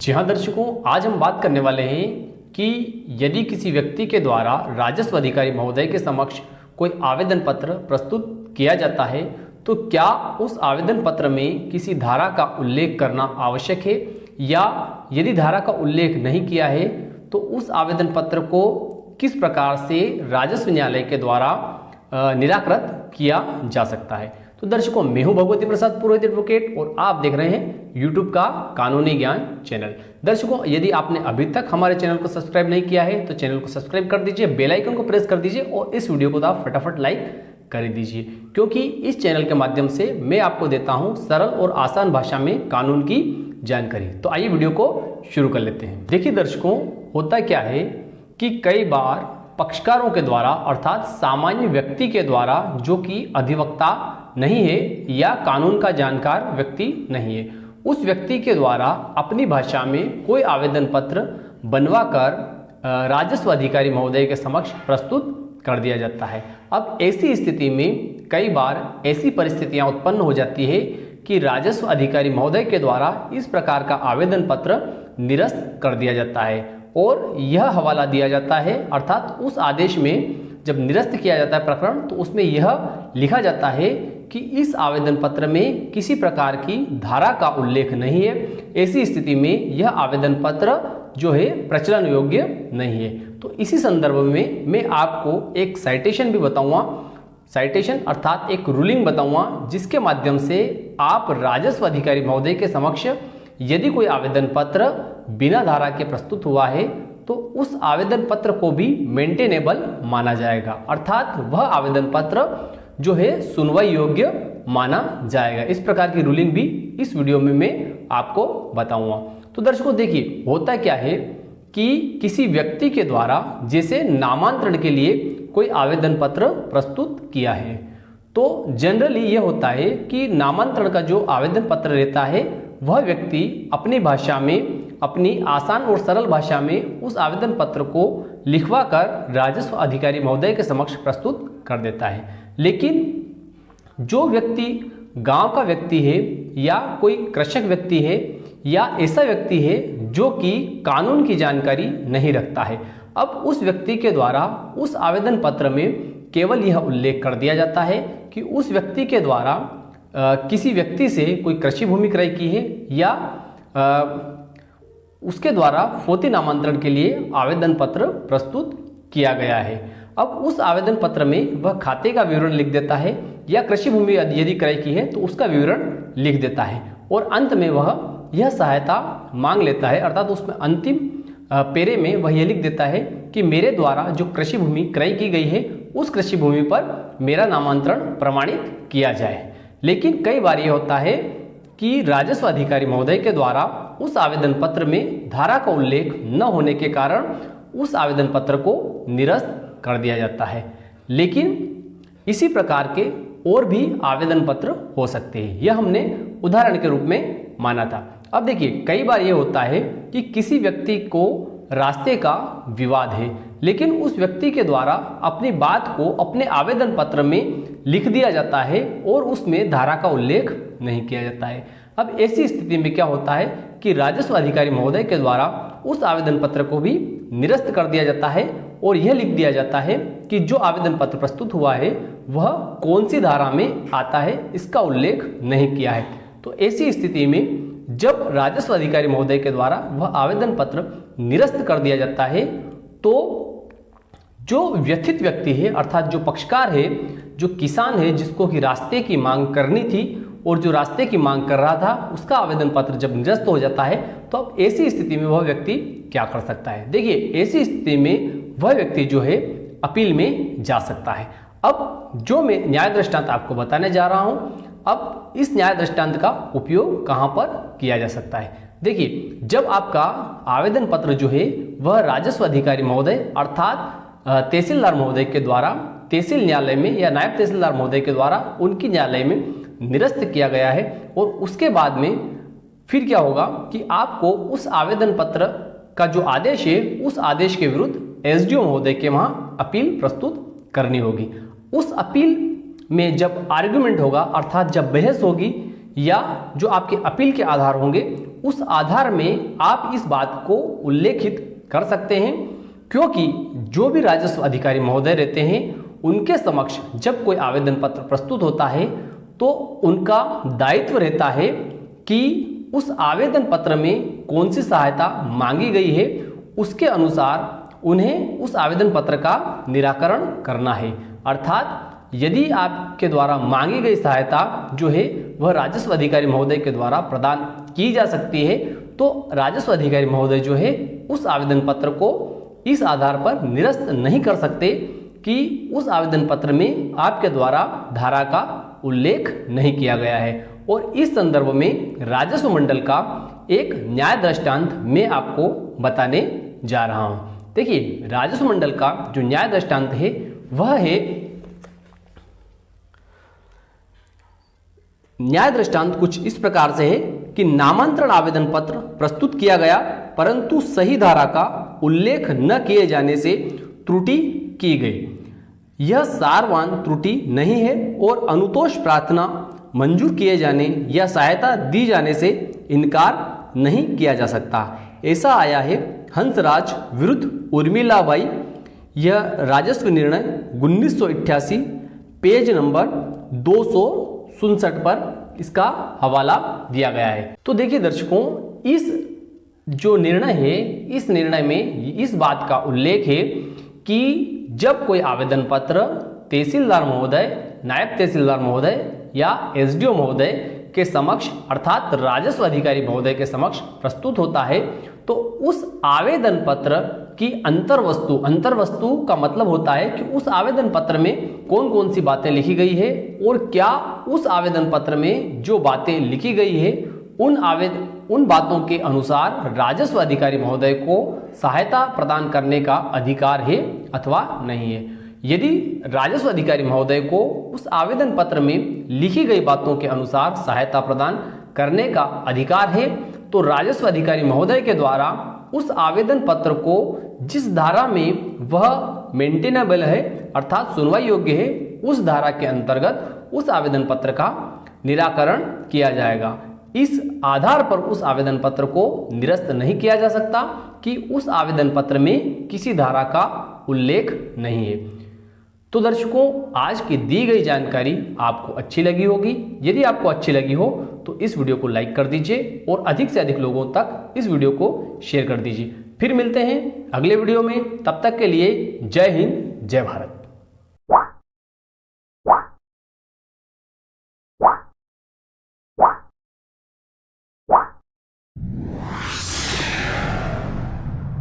जी हाँ दर्शकों, आज हम बात करने वाले हैं कि यदि किसी व्यक्ति के द्वारा राजस्व अधिकारी महोदय के समक्ष कोई आवेदन पत्र प्रस्तुत किया जाता है तो क्या उस आवेदन पत्र में किसी धारा का उल्लेख करना आवश्यक है, या यदि धारा का उल्लेख नहीं किया है तो उस आवेदन पत्र को किस प्रकार से राजस्व न्यायालय के द्वारा निराकृत किया जा सकता है। तो दर्शकों, मैं हूं भगवती प्रसाद पुरोहित एडवोकेट और आप देख रहे हैं यूट्यूब का कानूनी ज्ञान चैनल। दर्शकों, यदि आपने अभी तक हमारे चैनल को सब्सक्राइब नहीं किया है तो चैनल को सब्सक्राइब कर दीजिए, बेल आइकन को प्रेस कर दीजिए और इस वीडियो को आप फटाफट लाइक कर दीजिए, क्योंकि इस चैनल के माध्यम से मैं आपको देता हूं सरल और आसान भाषा में कानून की जानकारी। तो आइए वीडियो को शुरू कर लेते हैं। देखिए दर्शकों, होता क्या है कि कई बार पक्षकारों के द्वारा अर्थात सामान्य व्यक्ति के द्वारा, जो कि अधिवक्ता नहीं है या कानून का जानकार व्यक्ति नहीं है, उस व्यक्ति के द्वारा अपनी भाषा में कोई आवेदन पत्र बनवाकर राजस्व अधिकारी महोदय के समक्ष प्रस्तुत कर दिया जाता है। अब ऐसी स्थिति में कई बार ऐसी परिस्थितियां उत्पन्न हो जाती है कि राजस्व अधिकारी महोदय के द्वारा इस प्रकार का आवेदन पत्र निरस्त कर दिया जाता है और यह हवाला दिया जाता है, अर्थात उस आदेश में जब निरस्त किया जाता है प्रकरण तो उसमें यह लिखा जाता है कि इस आवेदन पत्र में किसी प्रकार की धारा का उल्लेख नहीं है। ऐसी स्थिति में यह आवेदन पत्र जो है प्रचलन योग्य नहीं है। तो इसी संदर्भ में मैं आपको एक साइटेशन भी बताऊंगा, साइटेशन अर्थात एक रूलिंग बताऊंगा, जिसके माध्यम से आप राजस्व अधिकारी महोदय के समक्ष यदि कोई आवेदन पत्र बिना धारा के प्रस्तुत हुआ है तो उस आवेदन पत्र को भी मेंटेनेबल माना जाएगा, अर्थात वह आवेदन पत्र जो है सुनवाई योग्य माना जाएगा। इस प्रकार की रूलिंग भी इस वीडियो में मैं आपको बताऊंगा। तो दर्शकों देखिए, होता क्या है कि किसी व्यक्ति के द्वारा जैसे नामांतरण के लिए कोई आवेदन पत्र प्रस्तुत किया है तो जनरली यह होता है कि नामांतरण का जो आवेदन पत्र रहता है वह व्यक्ति अपनी भाषा में, अपनी आसान और सरल भाषा में उस आवेदन पत्र को लिखवा कर राजस्व अधिकारी महोदय के समक्ष प्रस्तुत कर देता है। लेकिन जो व्यक्ति गांव का व्यक्ति है या कोई कृषक व्यक्ति है या ऐसा व्यक्ति है जो कि कानून की जानकारी नहीं रखता है, अब उस व्यक्ति के द्वारा उस आवेदन पत्र में केवल यह उल्लेख कर दिया जाता है कि उस व्यक्ति के द्वारा किसी व्यक्ति से कोई कृषि भूमि क्रय की है या उसके द्वारा फोती नामांतरण के लिए आवेदन पत्र प्रस्तुत किया गया है। अब उस आवेदन पत्र में वह खाते का विवरण लिख देता है या कृषि भूमि यदि क्रय की है तो उसका विवरण लिख देता है और अंत में वह यह सहायता मांग लेता है, अर्थात उसमें अंतिम पेरे में वह यह लिख देता है कि मेरे द्वारा जो कृषि भूमि क्रय की गई है उस कृषि भूमि पर मेरा नामांतरण प्रमाणित किया जाए। लेकिन कई बार यह होता है कि राजस्व अधिकारी महोदय के द्वारा उस आवेदन पत्र में धारा का उल्लेख न होने के कारण उस आवेदन पत्र को निरस्त कर दिया जाता है। लेकिन इसी प्रकार के और भी आवेदन पत्र हो सकते हैं, यह हमने उदाहरण के रूप में माना था। अब देखिए, कई बार यह होता है कि किसी व्यक्ति को रास्ते का विवाद है लेकिन उस व्यक्ति के द्वारा अपनी बात को अपने आवेदन पत्र में लिख दिया जाता है और उसमें धारा का उल्लेख नहीं किया जाता है। अब ऐसी स्थिति में क्या होता है कि राजस्व अधिकारी महोदय के द्वारा उस आवेदन पत्र को भी निरस्त कर दिया जाता है और यह लिख दिया जाता है कि जो आवेदन पत्र प्रस्तुत हुआ है वह कौन सी धारा में आता है इसका उल्लेख नहीं किया है। तो ऐसी स्थिति में जब राजस्व अधिकारी महोदय के द्वारा वह आवेदन पत्र निरस्त कर दिया जाता है तो जो व्यथित व्यक्ति है, अर्थात जो पक्षकार है, जो किसान है, जिसको कि रास्ते की मांग करनी थी और जो रास्ते की मांग कर रहा था, उसका आवेदन पत्र जब निरस्त हो जाता है तो अब ऐसी स्थिति में वह व्यक्ति क्या कर सकता है। देखिए, ऐसी स्थिति में वह व्यक्ति जो है अपील में जा सकता है। अब जो मैं न्याय दृष्टांत आपको बताने जा रहा हूं, अब इस न्याय दृष्टांत का उपयोग कहां पर किया जा सकता है। देखिए, जब आपका आवेदन पत्र जो है वह राजस्व अधिकारी महोदय अर्थात तहसीलदार महोदय के द्वारा तहसील न्यायालय में या नायब तहसीलदार महोदय के द्वारा उनकी न्यायालय में निरस्त किया गया है और उसके बाद में फिर क्या होगा कि आपको उस आवेदन पत्र का जो आदेश है उस आदेश के विरुद्ध एसडीओ महोदय के वहां अपील प्रस्तुत करनी होगी। उस अपील में जब आर्गुमेंट होगा, अर्थात जब बहस होगी या जो आपके अपील के आधार होंगे उस आधार में आप इस बात को उल्लेखित कर सकते हैं, क्योंकि जो भी राजस्व अधिकारी महोदय रहते हैं उनके समक्ष जब कोई आवेदन पत्र प्रस्तुत होता है तो उनका दायित्व रहता है कि उस आवेदन पत्र में कौन सी सहायता मांगी गई है उसके अनुसार उन्हें उस आवेदन पत्र का निराकरण करना है। अर्थात यदि आपके द्वारा मांगी गई सहायता जो है वह राजस्व अधिकारी महोदय के द्वारा प्रदान की जा सकती है तो राजस्व अधिकारी महोदय जो है उस आवेदन पत्र को इस आधार पर निरस्त नहीं कर सकते कि उस आवेदन पत्र में आपके द्वारा धारा का उल्लेख नहीं किया गया है। और इस संदर्भ में राजस्व मंडल का एक न्याय दृष्टांत मैं आपको बताने जा रहा हूं। देखिए, राजस्व मंडल का जो न्याय दृष्टांत है वह है, न्याय दृष्टांत कुछ इस प्रकार से है कि नामांतरण आवेदन पत्र प्रस्तुत किया गया परंतु सही धारा का उल्लेख न किए जाने से त्रुटि की गई। यह सारवान त्रुटि नहीं है और अनुतोष प्रार्थना मंजूर किए जाने या सहायता दी जाने से इनकार नहीं किया जा सकता। ऐसा आया है हंसराज विरुद्ध उर्मिलाबाई। यह राजस्व निर्णय 1988 पेज नंबर 267 पर इसका हवाला दिया गया है। तो देखिए दर्शकों, इस जो निर्णय है इस निर्णय में इस बात का उल्लेख है कि जब कोई आवेदन पत्र तहसीलदार महोदय, नायब तहसीलदार महोदय या एसडीओ महोदय के समक्ष अर्थात राजस्व अधिकारी महोदय के समक्ष प्रस्तुत होता है तो उस आवेदन पत्र की अंतर्वस्तु का मतलब होता है कि उस आवेदन पत्र में कौन कौन सी बातें लिखी गई है और क्या उस आवेदन पत्र में जो बातें लिखी गई है उन बातों के अनुसार राजस्व अधिकारी महोदय को सहायता प्रदान करने का अधिकार है अथवा नहीं है। यदि राजस्व अधिकारी महोदय को उस आवेदन पत्र में लिखी गई बातों के अनुसार सहायता प्रदान करने का अधिकार है तो राजस्व अधिकारी महोदय के द्वारा उस आवेदन पत्र को जिस धारा में वह मेंटेनेबल है अर्थात सुनवाई योग्य है उस धारा के अंतर्गत उस आवेदन पत्र का निराकरण किया जाएगा। इस आधार पर उस आवेदन पत्र को निरस्त नहीं किया जा सकता कि उस आवेदन पत्र में किसी धारा का उल्लेख नहीं है। तो दर्शकों, आज की दी गई जानकारी आपको अच्छी लगी होगी। यदि आपको अच्छी लगी हो तो इस वीडियो को लाइक कर दीजिए और अधिक से अधिक लोगों तक इस वीडियो को शेयर कर दीजिए। फिर मिलते हैं अगले वीडियो में, तब तक के लिए जय हिंद, जय भारत।